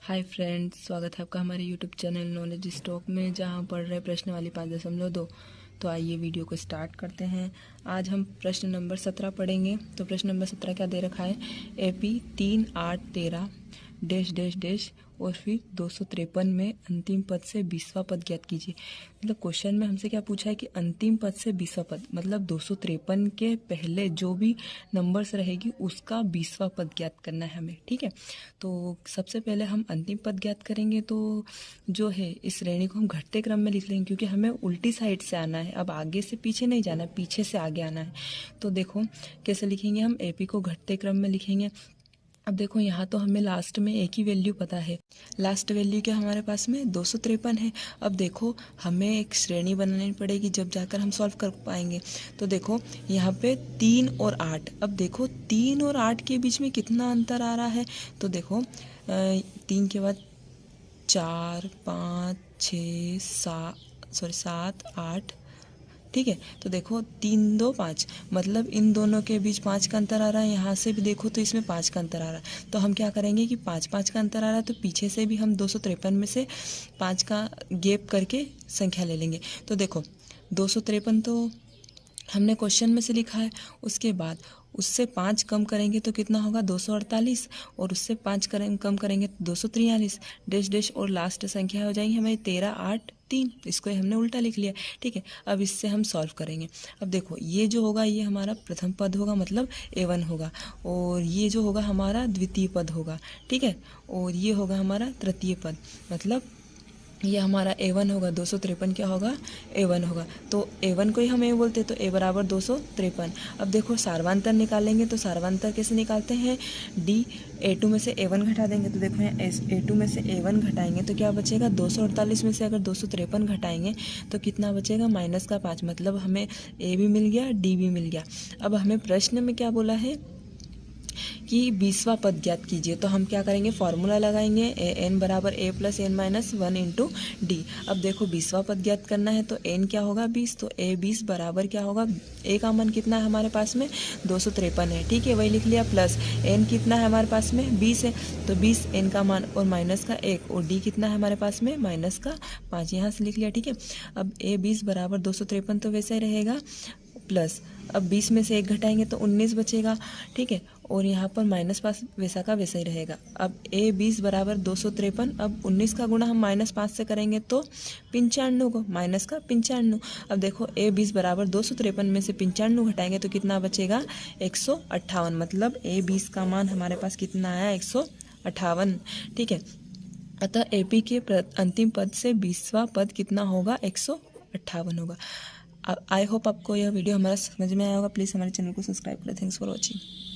Hi friends, स्वागत है आपका हमारे यूट्यूब चैनल नॉलेज स्टॉक में, जहां पढ़ रहे प्रश्न वाली 5.2। तो आइए वीडियो को स्टार्ट करते हैं। आज हम प्रश्न नंबर 17 पढ़ेंगे। तो प्रश्न नंबर 17 क्या दे रखा है? एपी 3, 8, 13 डैश डैश डैश और फिर 253 में अंतिम पद से 20वां पद ज्ञात कीजिए। मतलब क्वेश्चन में हमसे क्या पूछा है कि अंतिम पद से 20वां पद, मतलब 253 के पहले जो भी नंबर्स रहेगी उसका 20वां पद ज्ञात करना है हमें। ठीक है, तो सबसे पहले हम अंतिम पद ज्ञात करेंगे। तो जो है इस श्रेणी को हम घटते क्रम में लिख लेंगे, क्योंकि हमें उल्टी साइड से आना है। अब आगे से पीछे नहीं जाना है, पीछे से आगे आना है। तो देखो कैसे लिखेंगे हम, एपी को घटते क्रम में लिखेंगे। अब देखो यहाँ तो हमें लास्ट में एक ही वैल्यू पता है। लास्ट वैल्यू क्या हमारे पास में 253 है। अब देखो हमें एक श्रेणी बनानी पड़ेगी, जब जाकर हम सॉल्व कर पाएंगे। तो देखो यहाँ पे 3 और 8। अब देखो 3 और 8 के बीच में कितना अंतर आ रहा है। तो देखो 3 के बाद 4, 5, 6, 7, 8। ठीक है, तो देखो 3, 2, 5, मतलब इन दोनों के बीच 5 का अंतर आ रहा है। यहाँ से भी देखो तो इसमें 5 का अंतर आ रहा है। तो हम क्या करेंगे कि 5 का अंतर आ रहा है, तो पीछे से भी हम 253 में से 5 का गैप करके संख्या ले लेंगे। तो देखो 253 तो हमने क्वेश्चन में से लिखा है। उसके बाद उससे 5 कम करेंगे तो कितना होगा 248, और उससे 5 कम करेंगे तो 243 डैश डैश, और लास्ट संख्या हो जाएंगी हमारी 13, 8, 3। इसको हमने उल्टा लिख लिया। ठीक है, अब इससे हम सॉल्व करेंगे। अब देखो ये जो होगा ये हमारा प्रथम पद होगा, मतलब A1 होगा, और ये जो होगा हमारा द्वितीय पद होगा। ठीक है, और ये होगा हमारा तृतीय पद, मतलब ये हमारा A1 होगा। 253 क्या होगा? A1 होगा। तो A1 को ही हम A बोलते हैं, तो A बराबर 253। अब देखो सार्वंतर निकालेंगे, तो सार्वंतर कैसे निकालते हैं? D A2 में से A1 घटा देंगे। तो देखो यहाँ A2 में से A1 घटाएंगे तो क्या बचेगा? 248 में से अगर 253 घटाएंगे तो कितना बचेगा? -5, मतलब हमें A भी मिल गया, D भी मिल गया। अब हमें प्रश्न में क्या बोला है कि 20वां पद ज्ञात कीजिए। तो हम क्या करेंगे? फॉर्मूला लगाएंगे, n बराबर a plus n minus 1 into D. अब देखो 20वां पद ज्ञात करना है तो n क्या होगा? 20। तो a 20 बराबर क्या होगा? a का मान कितना है हमारे पास में? 253 है। ठीक है, वही लिख लिया, प्लस n कितना है हमारे पास में? 20 है। तो 20 n का मान और माइनस का 1, और d कितना है हमारे पास में? -5, यहाँ से लिख लिया। ठीक है, अब a 20 बराबर 253 तो वैसा ही रहेगा, प्लस अब 20 में से 1 घटाएंगे तो 19 बचेगा। ठीक है, और यहाँ पर -5 वैसा का वैसा ही रहेगा। अब a 20 बराबर 253, अब 19 का गुणा हम -5 से करेंगे तो 95 को, माइनस का 95। अब देखो a 20 बराबर 253 में से 95 घटाएंगे तो कितना बचेगा? 158, मतलब a 20 का मान हमारे पास कितना आया? 158। ठीक है, अतः एपी के अंतिम पद से 20वां पद कितना होगा? 158 होगा। आई होप आपको यह वीडियो हमारा समझ में आया होगा। प्लीज़ हमारे चैनल को सब्सक्राइब करें। Thanks for watching.